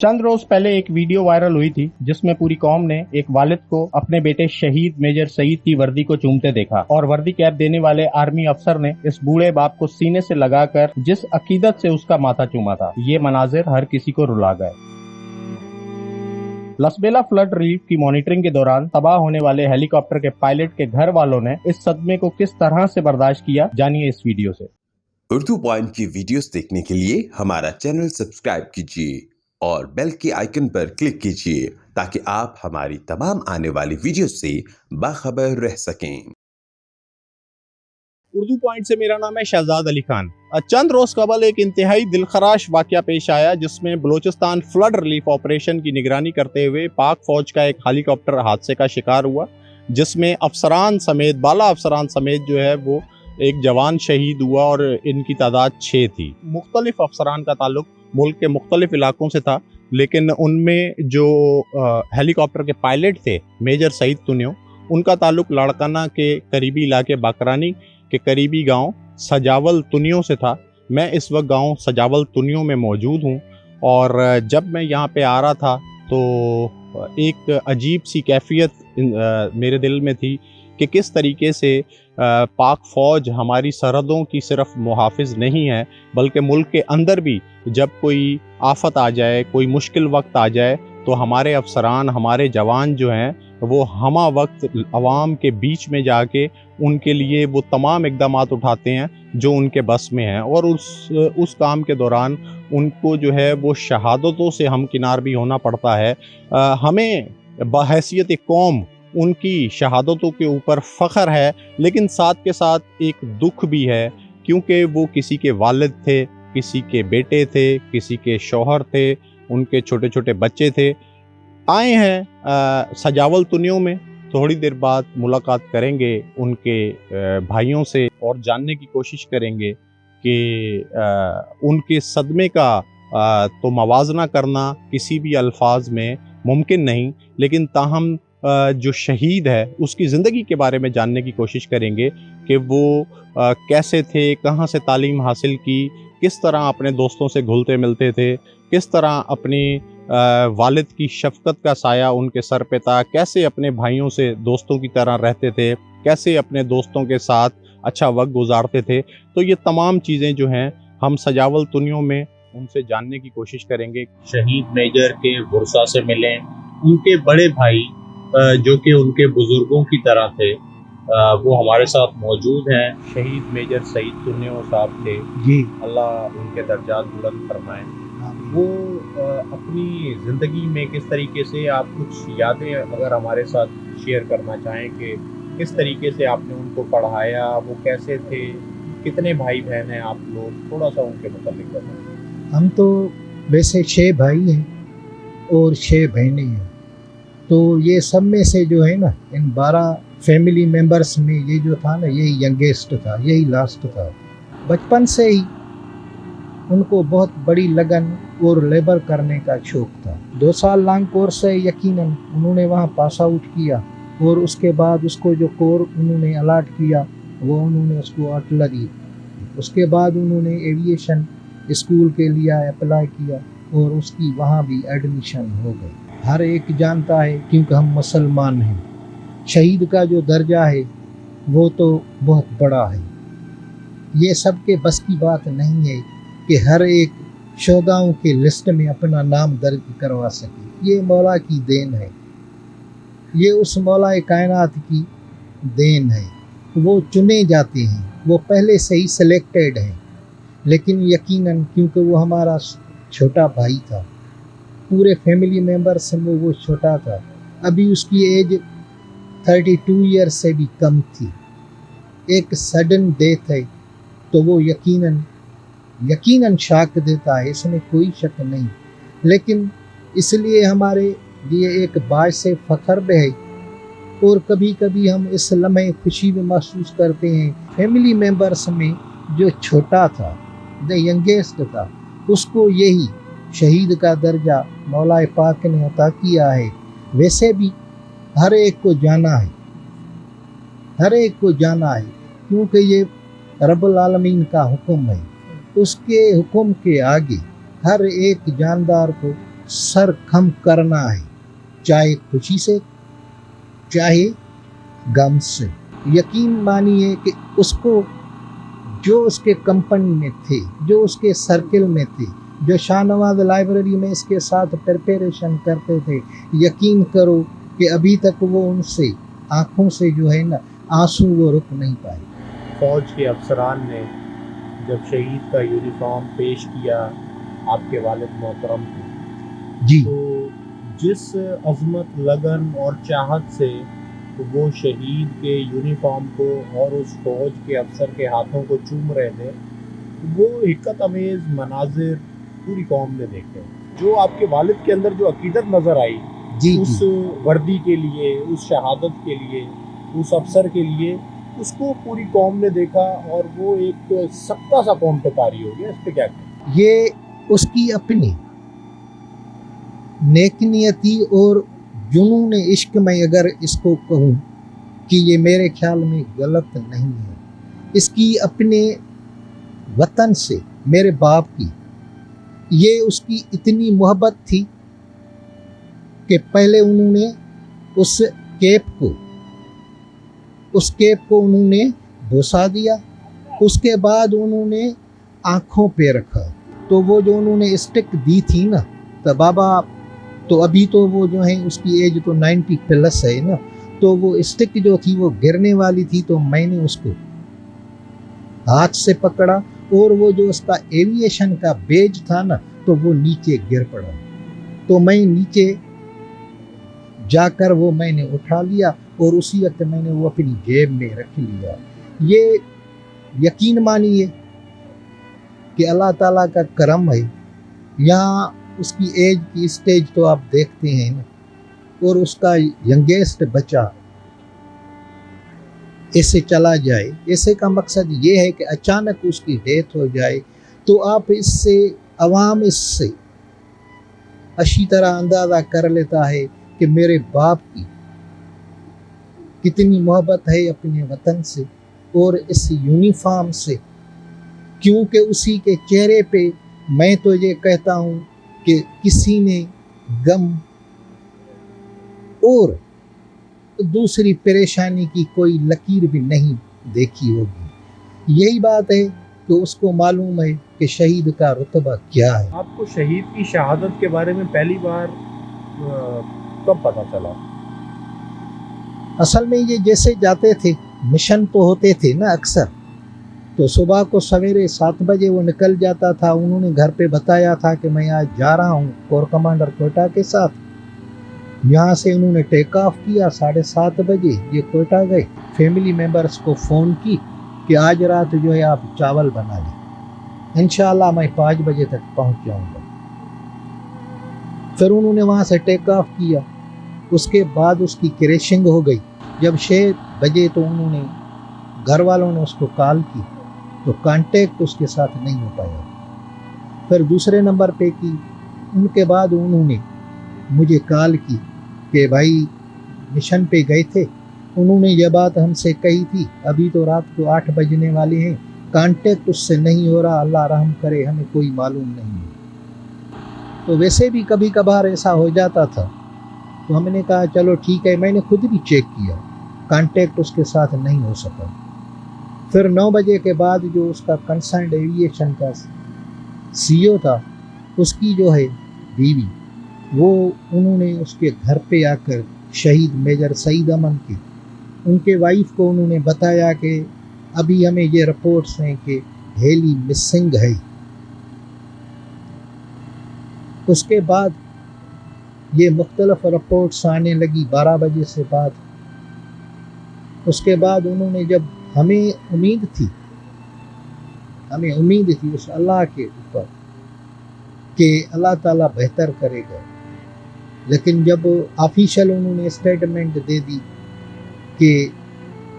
चंद रोज पहले एक video viral हुई थी जिसमें पूरी कौम ने एक वालिद को अपने बेटे शहीद मेजर सईद की वर्दी को चूमते देखा और वर्दी कैप देने वाले आर्मी अफसर ने इस बूढ़े बाप को सीने से लगाकर जिस अकीदत से उसका माथा चूमा था, ये मनाजिर हर किसी को रुला गए। लसबेला फ्लड रिलीफ की मॉनिटरिंग के दौरान तबाह होने वाले हेलीकॉप्टर के पायलट के घर वालों ने इस सदमे को किस तरह से बर्दाश्त किया, जानिए इस वीडियो से। उर्दू पॉइंट की वीडियोस देखने के लिए हमारा चैनल सब्सक्राइब कीजिए और बेल के आइकन पर क्लिक कीजिए ताकि आप हमारी तमाम आने वाली वीडियो से बाखबर रह सकें। उर्दू पॉइंट से मेरा नाम है शहजाद अली खान। चंद रोज कबल एक इंतहाई दिलखराश वाकया पेश आया जिसमें बलूचिस्तान फ्लड रिलीफ ऑपरेशन की निगरानी करते हुए पाक फौज का एक हेलीकॉप्टर हादसे का शिकार हुआ, जिसमें अफसरान समेत बाला अफसरान समेत जो है वो एक जवान शहीद हुआ और इनकी तादाद 6 थी। मुख्तलिफ अफसरान का ताल्लुक मुल्क के मुख्तलिफ इलाकों से था, लेकिन उनमें जो हेलीकॉप्टर के पायलट थे मेजर सईद तुनियो, उनका ताल्लुक लाड़काना के करीबी इलाके बाकरानी के करीबी गांव सजावल तुनियो से था। मैं इस वक्त गांव सजावल तुनियो में मौजूद हूं और जब मैं यहां पे आ रहा था तो एक अजीब सी कैफियत मेरे दिल में थी कि किस तरीके से पाक फ़ौज हमारी सरहदों की सिर्फ मुहाफ़िज़ नहीं है, बल्कि मुल्क के अंदर भी जब कोई आफत आ जाए, कोई मुश्किल वक्त आ जाए, तो हमारे अफसरान, हमारे जवान जो हैं वो हमा वक्त अवाम के बीच में जाके उनके लिए वो तमाम इक़दामात उठाते हैं जो उनके बस में हैं, और उस काम के दौरान उनको जो है वो शहादतों से हमकिनार भी होना पड़ता है। हमें बहैसियत कौम उनकी शहादतों के ऊपर फ़ख्र है, लेकिन साथ के साथ एक दुख भी है, क्योंकि वो किसी के वालिद थे, किसी के बेटे थे, किसी के शौहर थे, उनके छोटे छोटे बच्चे थे। आए हैं सजावल तुनियों में, थोड़ी देर बाद मुलाकात करेंगे उनके भाइयों से और जानने की कोशिश करेंगे कि उनके सदमे का तो मवाजना करना किसी भी अल्फाज में मुमकिन नहीं, लेकिन ताहम जो शहीद है उसकी ज़िंदगी के बारे में जानने की कोशिश करेंगे कि वो कैसे थे, कहाँ से तालीम हासिल की, किस तरह अपने दोस्तों से घुलते मिलते थे, किस तरह अपनी वालिद की शफ़क़त का साया उनके सर पे था, कैसे अपने भाइयों से दोस्तों की तरह रहते थे, कैसे अपने दोस्तों के साथ अच्छा वक्त गुजारते थे। तो ये तमाम चीज़ें जो हैं हम सजावल तुनियों में उनसे जानने की कोशिश करेंगे। शहीद मेजर के गुरसा से मिलें, उनके बड़े भाई जो कि उनके बुज़ुर्गों की तरह थे, वो हमारे साथ मौजूद हैं। शहीद मेजर सईद तुनियो साहब थे जी, अल्लाह उनके दर्जात बुलंद फरमाए। वो अपनी ज़िंदगी में किस तरीके से, आप कुछ यादें अगर हमारे साथ शेयर करना चाहें कि किस तरीके से आपने उनको पढ़ाया, वो कैसे थे, कितने भाई बहन हैं आप लोग, थोड़ा सा उनके मुताबिक बताएं। हम तो वैसे 6 भाई हैं और 6 बहनें हैं, तो ये सब में से जो है ना, इन 12 फैमिली मेंबर्स में ये जो था ना, यही यंगेस्ट था, यही लास्ट था। बचपन से ही उनको बहुत बड़ी लगन और लेबर करने का शौक़ था। 2 साल लॉन्ग कोर्स से यकीनन उन्होंने वहाँ पास आउट किया, और उसके बाद उसको जो कोर उन्होंने अलाट किया वो उन्होंने उसको आर्टिलरी, उसके बाद उन्होंने एविएशन स्कूल के लिए अप्लाई किया और उसकी वहाँ भी एडमिशन हो गई। हर एक जानता है, क्योंकि हम मुसलमान हैं, शहीद का जो दर्जा है वो तो बहुत बड़ा है। ये सबके बस की बात नहीं है कि हर एक शोदाओं के लिस्ट में अपना नाम दर्ज करवा सके। ये मौला की देन है, ये उस मौला कायनात की देन है। वो चुने जाते हैं, वो पहले से ही सिलेक्टेड हैं, लेकिन यकीनन क्योंकि वो हमारा छोटा भाई था, पूरे फैमिली मेंबर्स में वो छोटा था, अभी उसकी एज 32 ईयर से भी कम थी। एक सडन डेथ है तो वो यकीनन शाक देता है, इसमें कोई शक नहीं, लेकिन इसलिए हमारे लिए एक बाइस फ़ख्र भी है। और कभी कभी हम इस लम्हे खुशी में महसूस करते हैं, फैमिली मेंबर्स में जो छोटा था, द यंगेस्ट था, उसको यही शहीद का दर्जा मौला पाक ने अता किया है। वैसे भी हर एक को जाना है, हर एक को जाना है, क्योंकि ये रब्बुल आलमीन का हुक्म है। उसके हुक्म के आगे हर एक जानदार को सर खम करना है, चाहे खुशी से चाहे गम से। यकीन मानिए कि उसको जो उसके कंपनी में थे, जो उसके सर्किल में थे, जो शाहनवाज लाइब्रेरी में इसके साथ प्रिपरेशन करते थे, यकीन करो कि अभी तक वो उनसे आंखों से जो है ना आंसू वो रुक नहीं पाए। फौज के अफसरान ने जब शहीद का यूनिफॉर्म पेश किया आपके वालिद मोहतरम को, जी तो जिस अज़मत, लगन और चाहत से वो शहीद के यूनिफॉर्म को और उस फौज के अफसर के हाथों को चूम रहे थे, वो हिक्कत अमेज़ मनाजिर पूरी कौम ने देखे। जो आपके वालिद के अंदर जो अकीदत नज़र आई जी उस जी वर्दी के लिए, उस शहादत के लिए, उस अफसर के लिए, उसको पूरी कौम ने देखा और वो एक सख्ता सा कौम पे तारी हो गया। इस पे क्या कहें? ये उसकी अपनी नेकनियती और जुनून इश्क में अगर इसको कहूँ कि ये मेरे ख्याल में गलत नहीं है। इसकी अपने वतन से, मेरे बाप की, ये उसकी इतनी मोहब्बत थी कि पहले उन्होंने उस केप को उन्होंने बोसा दिया, उसके बाद उन्होंने आँखों पे रखा। तो वो जो उन्होंने स्टिक दी थी ना, तो बाबा तो अभी तो वो जो है उसकी एज तो 90 प्लस है ना, तो वो स्टिक जो थी वो गिरने वाली थी, तो मैंने उसको हाथ से पकड़ा और वो जो उसका एविएशन का बेज था ना, तो वो नीचे गिर पड़ा। तो मैं नीचे जाकर वो मैंने उठा लिया और उसी वक्त मैंने वो अपनी जेब में रख लिया। ये यकीन मानिए कि अल्लाह ताला का करम है। यहाँ उसकी एज की स्टेज तो आप देखते हैं ना, और उसका यंगेस्ट बच्चा ऐसे चला जाए, ऐसे का मकसद ये है कि अचानक उसकी डेथ हो जाए, तो आप इससे अवाम इससे अच्छी तरह अंदाज़ा कर लेता है कि मेरे बाप की कितनी मोहब्बत है अपने वतन से और इस यूनिफॉर्म से, क्योंकि उसी के चेहरे पे मैं तो ये कहता हूँ कि किसी ने गम और दूसरी परेशानी की कोई लकीर भी नहीं देखी होगी। यही बात है कि उसको मालूम है कि शहीद का रुतबा क्या है। आपको शहीद की शहादत के बारे में पहली बार कब पता चला? असल में ये जैसे जाते थे, मिशन तो होते थे ना अक्सर, तो सुबह को सवेरे 7 बजे वो निकल जाता था। उन्होंने घर पे बताया था कि मैं आज जा रहा हूँ कोर कमांडर कोयटा के साथ। यहाँ से उन्होंने टेक ऑफ किया 7:30 बजे, ये कोयटा गए। फैमिली मेम्बर्स को फ़ोन की कि आज रात जो है आप चावल बना लें, इंशाल्लाह मैं 5 बजे तक पहुँच जाऊँगा। फिर उन्होंने वहाँ से टेक ऑफ किया। उसके बाद उसकी क्रैशिंग हो गई। जब 6 बजे तो उन्होंने घर वालों ने उसको कॉल की, तो कांटेक्ट उसके साथ नहीं हो पाया। फिर दूसरे नंबर पे की, उनके बाद उन्होंने मुझे कॉल की कि भाई मिशन पे गए थे, उन्होंने ये बात हमसे कही थी, अभी तो रात को 8 बजने वाले हैं, कांटेक्ट उससे नहीं हो रहा, अल्लाह रहम करे, हमें कोई मालूम नहीं है। तो वैसे भी कभी कभार ऐसा हो जाता था, तो हमने कहा चलो ठीक है। मैंने खुद भी चेक किया, कांटेक्ट उसके साथ नहीं हो सका। फिर 9 बजे के बाद जो उसका कंसर्न एविएशन का सीईओ था, उसकी जो है बीवी, वो उन्होंने उसके घर पे आकर शहीद मेजर सईद अमन के, उनके वाइफ को उन्होंने बताया कि अभी हमें ये रिपोर्ट्स हैं कि हेली मिसिंग है। उसके बाद ये मुख्तलिफ रिपोर्ट्स आने लगी 12 बजे से बाद। उसके बाद उन्होंने, जब हमें उम्मीद थी उस अल्लाह के ऊपर कि अल्लाह ताला बेहतर करेगा, लेकिन जब ऑफिशियल उन्होंने स्टेटमेंट दे दी कि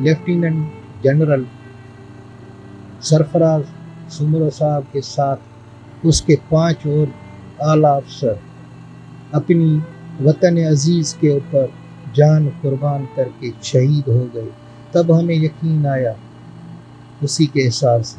लेफ्टिनेंट जनरल सरफराज सुमरो साहब के साथ उसके 5 और आला अफसर अपनी वतन अजीज़ के ऊपर जान कुर्बान करके शहीद हो गए, तब हमें यकीन आया उसी के हिसाब से